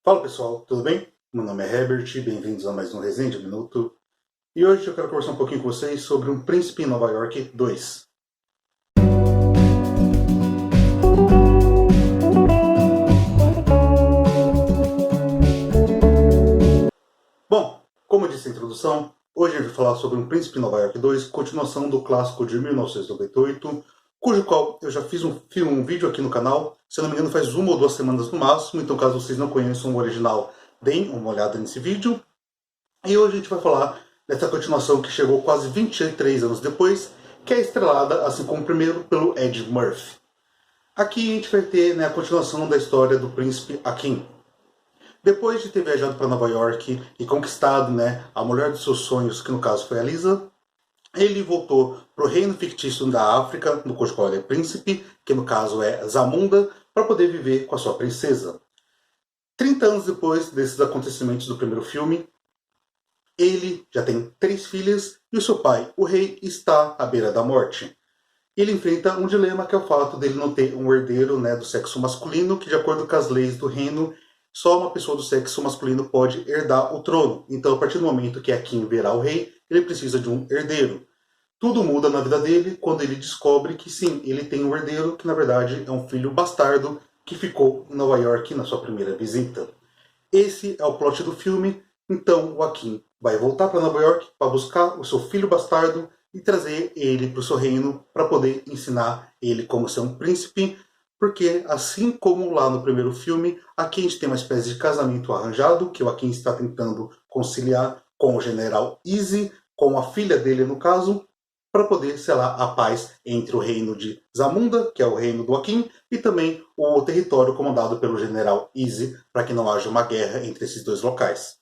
Fala pessoal, tudo bem? Meu nome é Herbert, bem-vindos a mais um Resenha de Minuto. E hoje eu quero conversar um pouquinho com vocês sobre Um Príncipe em Nova York 2. Bom, como eu disse na introdução, hoje eu vou falar sobre Um Príncipe em Nova York 2, continuação do clássico de 1998, cujo qual eu já fiz um vídeo aqui no canal, se eu não me engano faz 1 ou 2 semanas no máximo, então caso vocês não conheçam o original, deem uma olhada nesse vídeo. E hoje a gente vai falar dessa continuação que chegou quase 23 anos depois, que é estrelada, assim como o primeiro, pelo Ed Murphy. Aqui a gente vai ter a continuação da história do príncipe Akin. Depois de ter viajado para Nova York e conquistado a mulher dos seus sonhos, que no caso foi a Lisa, ele voltou para o reino fictício da África, no qual ele é príncipe, que no caso é Zamunda, para poder viver com a sua princesa. 30 anos depois desses acontecimentos do primeiro filme, ele já tem 3 filhas e o seu pai, o rei, está à beira da morte. Ele enfrenta um dilema que é o fato dele não ter um herdeiro do sexo masculino, que de acordo com as leis do reino, só uma pessoa do sexo masculino pode herdar o trono. Então, a partir do momento que Akin verá o rei, ele precisa de um herdeiro. Tudo muda na vida dele quando ele descobre que sim, ele tem um herdeiro, que na verdade é um filho bastardo que ficou em Nova York na sua primeira visita. Esse é o plot do filme. Então o Akin vai voltar para Nova York para buscar o seu filho bastardo e trazer ele para o seu reino para poder ensinar ele como ser um príncipe, porque assim como lá no primeiro filme, aqui a gente tem uma espécie de casamento arranjado que o Akin está tentando conciliar com o general Easy, com a filha dele no caso, para poder selar a paz entre o reino de Zamunda, que é o reino do Akin, e também o território comandado pelo general Easy, para que não haja uma guerra entre esses dois locais.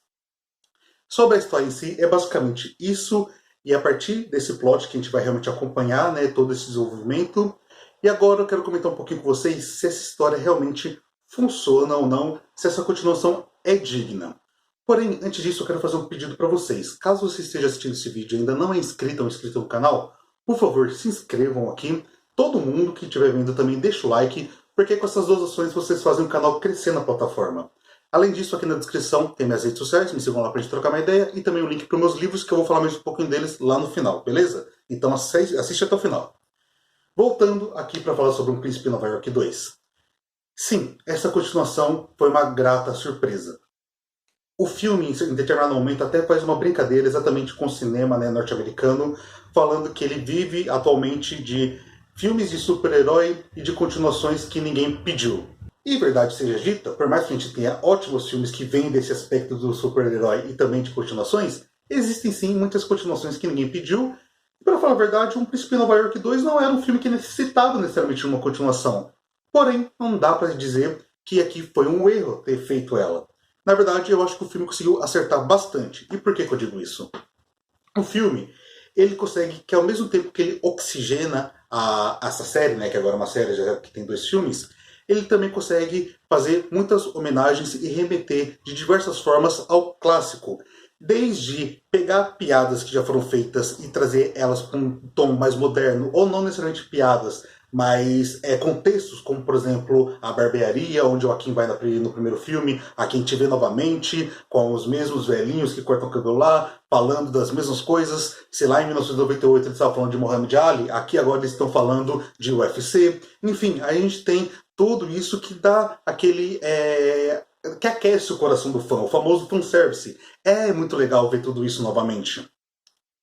Sobre a história em si, é basicamente isso, e a partir desse plot que a gente vai realmente acompanhar todo esse desenvolvimento. E agora eu quero comentar um pouquinho com vocês se essa história realmente funciona ou não, se essa continuação é digna. Porém, antes disso eu quero fazer um pedido para vocês. Caso você esteja assistindo esse vídeo e ainda não é inscrito ou inscrito no canal, por favor, se inscrevam aqui. Todo mundo que estiver vendo também deixa o like, porque com essas 2 ações vocês fazem o canal crescer na plataforma. Além disso, aqui na descrição tem minhas redes sociais, me sigam lá pra gente trocar uma ideia, e também o link para meus livros, que eu vou falar mais um pouquinho deles lá no final, beleza? Então assiste até o final. Voltando aqui para falar sobre Um Príncipe em Nova York 2. Sim, essa continuação foi uma grata surpresa. O filme, em determinado momento, até faz uma brincadeira exatamente com o cinema norte-americano, falando que ele vive atualmente de filmes de super-herói e de continuações que ninguém pediu. E verdade seja dita, por mais que a gente tenha ótimos filmes que vêm desse aspecto do super-herói e também de continuações, existem sim muitas continuações que ninguém pediu. E para falar a verdade, Um Príncipe em Nova York 2 não era um filme que necessitava necessariamente de uma continuação. Porém, não dá para dizer que aqui foi um erro ter feito ela. Na verdade, eu acho que o filme conseguiu acertar bastante. E por que eu digo isso? O filme, ele consegue que ao mesmo tempo que ele oxigena essa série, que agora é uma série já que tem 2 filmes, ele também consegue fazer muitas homenagens e remeter de diversas formas ao clássico. Desde pegar piadas que já foram feitas e trazer elas para um tom mais moderno, ou não necessariamente piadas, mas contextos, como por exemplo a barbearia, onde o Akin vai no primeiro filme, aqui a gente vê novamente, com os mesmos velhinhos que cortam o cabelo lá, falando das mesmas coisas. Se lá em 1998 eles estavam falando de Muhammad Ali, aqui agora eles estão falando de UFC. Enfim, aí a gente tem tudo isso que dá aquele... que aquece o coração do fã, o famoso fanservice. É muito legal ver tudo isso novamente.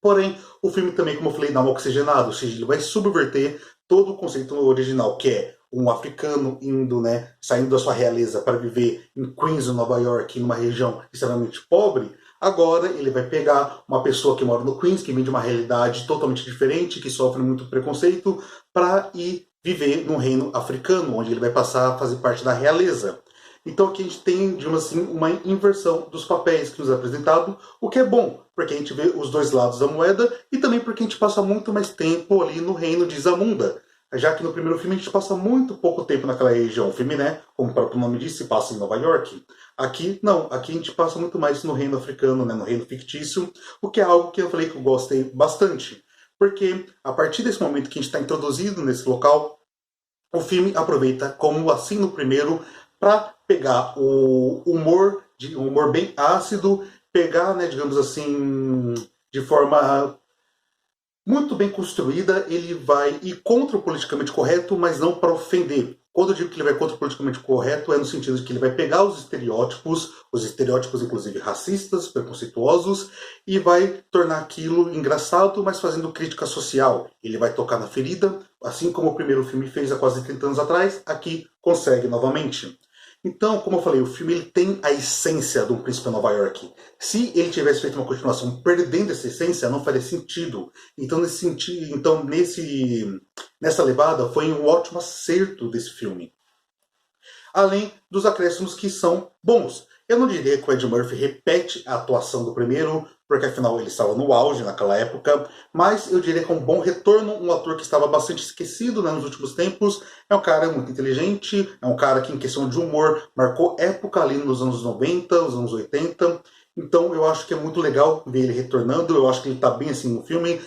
Porém, o filme também, como eu falei, dá uma oxigenada, ou seja, ele vai subverter todo o conceito original, que é um africano indo, saindo da sua realeza para viver em Queens, Nova York, numa região extremamente pobre. Agora ele vai pegar uma pessoa que mora no Queens, que vem de uma realidade totalmente diferente, que sofre muito preconceito, para ir viver num reino africano, onde ele vai passar a fazer parte da realeza. Então aqui a gente tem, digamos assim, uma inversão dos papéis que nos é apresentado, o que é bom, porque a gente vê os 2 lados da moeda, e também porque a gente passa muito mais tempo ali no reino de Zamunda, já que no primeiro filme a gente passa muito pouco tempo naquela região. O filme, como o próprio nome diz, se passa em Nova York. Aqui, não. Aqui a gente passa muito mais no reino africano, no reino fictício, o que é algo que eu falei que eu gostei bastante. Porque a partir desse momento que a gente está introduzido nesse local, o filme aproveita, como assim no primeiro, para pegar o humor, um humor bem ácido, pegar, né, digamos assim, de forma muito bem construída, ele vai ir contra o politicamente correto, mas não para ofender. Quando eu digo que ele vai contra o politicamente correto, é no sentido de que ele vai pegar os estereótipos inclusive racistas, preconceituosos, e vai tornar aquilo engraçado, mas fazendo crítica social. Ele vai tocar na ferida, assim como o primeiro filme fez há quase 30 anos atrás, aqui consegue novamente. Então, como eu falei, o filme ele tem a essência de um Príncipe de Nova York. Se ele tivesse feito uma continuação perdendo essa essência, não faria sentido. Então, nessa levada, foi um ótimo acerto desse filme. Além dos acréscimos que são bons. Eu não diria que o Ed Murphy repete a atuação do primeiro, porque afinal ele estava no auge naquela época, mas eu diria que é um bom retorno, um ator que estava bastante esquecido, né, nos últimos tempos. É um cara muito inteligente, é um cara que em questão de humor marcou época ali nos anos 90, os anos 80. Então eu acho que é muito legal ver ele retornando, eu acho que ele está bem assim no filme.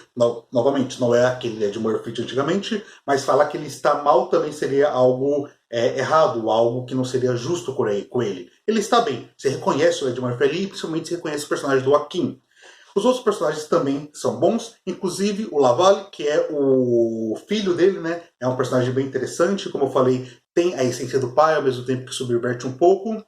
Novamente, não é aquele Ed Murphy de antigamente, mas falar que ele está mal também seria algo errado, algo que não seria justo com ele. Ele está bem, você reconhece o Ed Murphy ali, e principalmente você reconhece o personagem do Joaquim. Os outros personagens também são bons, inclusive o Lavalle, que é o filho dele, né? É um personagem bem interessante, como eu falei, tem a essência do pai, ao mesmo tempo que subverte um pouco.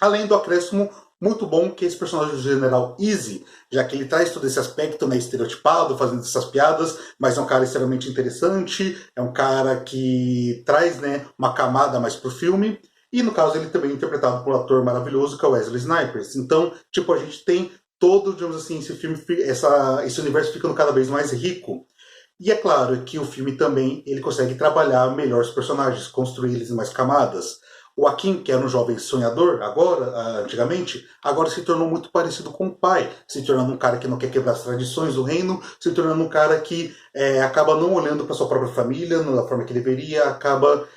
Além do acréscimo muito bom que é esse personagem do General Easy, já que ele traz todo esse aspecto, né, estereotipado, fazendo essas piadas, mas é um cara extremamente interessante, é um cara que traz, né, uma camada mais pro filme. E no caso ele também é interpretado por um ator maravilhoso que é o Wesley Snipes. Então, tipo, a gente tem todo, digamos assim, esse filme, esse universo ficando cada vez mais rico. E é claro que o filme também ele consegue trabalhar melhor os personagens, construir eles em mais camadas. O Joaquim, que era um jovem sonhador, antigamente, agora se tornou muito parecido com o pai, se tornando um cara que não quer quebrar as tradições do reino, se tornando um cara que acaba não olhando para sua própria família da forma que deveria, acaba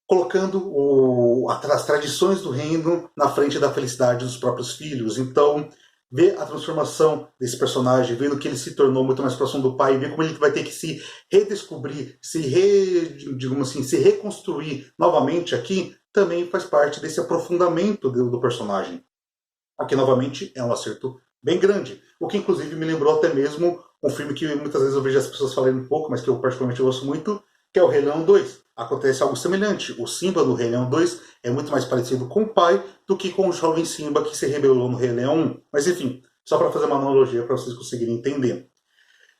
colocando as tradições do reino na frente da felicidade dos próprios filhos. Então, ver a transformação desse personagem, vendo que ele se tornou muito mais próximo do pai, ver como ele vai ter que se redescobrir, digamos assim, se reconstruir novamente aqui, também faz parte desse aprofundamento do personagem. Aqui, novamente, é um acerto bem grande. O que, inclusive, me lembrou até mesmo um filme que muitas vezes eu vejo as pessoas falando um pouco, mas que eu particularmente gosto muito, que é o Rei Leão 2. Acontece algo semelhante. O Simba do Rei Leão 2 é muito mais parecido com o pai do que com o jovem Simba que se rebelou no Rei Leão 1. Mas, enfim, só para fazer uma analogia para vocês conseguirem entender.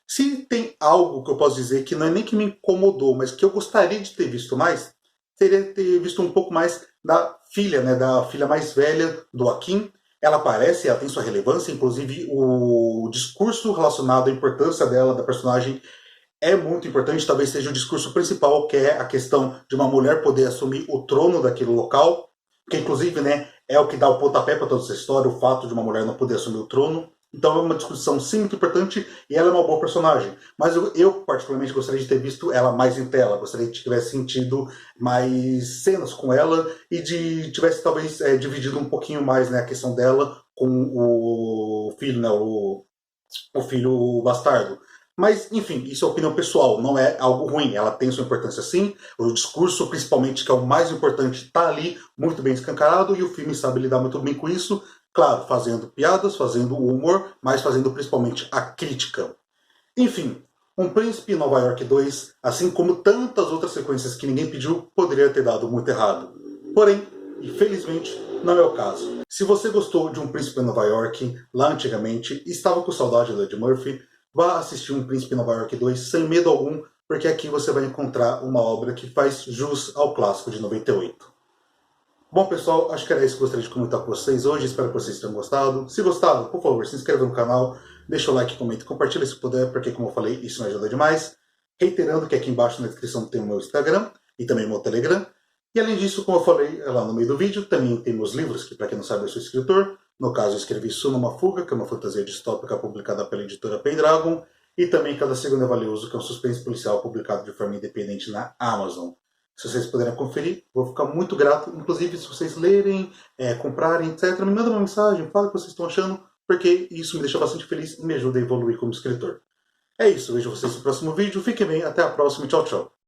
Se tem algo que eu posso dizer que não é nem que me incomodou, mas que eu gostaria de ter visto mais, seria ter visto um pouco mais da filha, né, da filha mais velha do Joaquim. Ela aparece, ela tem sua relevância, inclusive o discurso relacionado à importância dela, da personagem, é muito importante, talvez seja o discurso principal, que é a questão de uma mulher poder assumir o trono daquele local, que inclusive, né, é o que dá o pontapé para toda essa história, o fato de uma mulher não poder assumir o trono. Então é uma discussão sim muito importante e ela é uma boa personagem. Mas eu particularmente gostaria de ter visto ela mais em tela, gostaria de tivesse sentido mais cenas com ela e de tivesse talvez dividido um pouquinho mais, né, a questão dela com o filho, né, o filho bastardo. Mas, enfim, isso é opinião pessoal, não é algo ruim. Ela tem sua importância sim. O discurso, principalmente, que é o mais importante, está ali, muito bem escancarado, e o filme sabe lidar muito bem com isso. Claro, fazendo piadas, fazendo o humor, mas fazendo principalmente a crítica. Enfim, Um Príncipe em Nova York 2, assim como tantas outras sequências que ninguém pediu, poderia ter dado muito errado. Porém, infelizmente, não é o caso. Se você gostou de Um Príncipe em Nova York, lá antigamente, e estava com saudade do Ed Murphy, vá assistir Um Príncipe em Nova York 2 sem medo algum, porque aqui você vai encontrar uma obra que faz jus ao clássico de 98. Bom, pessoal, acho que era isso que eu gostaria de comentar com vocês hoje. Espero que vocês tenham gostado. Se gostaram, por favor, se inscreva no canal, deixa o like, comenta e compartilha se puder, porque, como eu falei, isso me ajuda demais. Reiterando que aqui embaixo na descrição tem o meu Instagram e também o meu Telegram. E além disso, como eu falei lá no meio do vídeo, também tem meus livros, que para quem não sabe eu sou escritor. No caso, eu escrevi Suno uma Fuga, que é uma fantasia distópica publicada pela editora Pendragon. E também Cada Segundo é Valioso, que é um suspense policial publicado de forma independente na Amazon. Se vocês puderem conferir, vou ficar muito grato. Inclusive, se vocês lerem, comprarem, etc., me mandem uma mensagem, falem o que vocês estão achando, porque isso me deixa bastante feliz e me ajuda a evoluir como escritor. É isso, vejo vocês no próximo vídeo. Fiquem bem, até a próxima e tchau, tchau.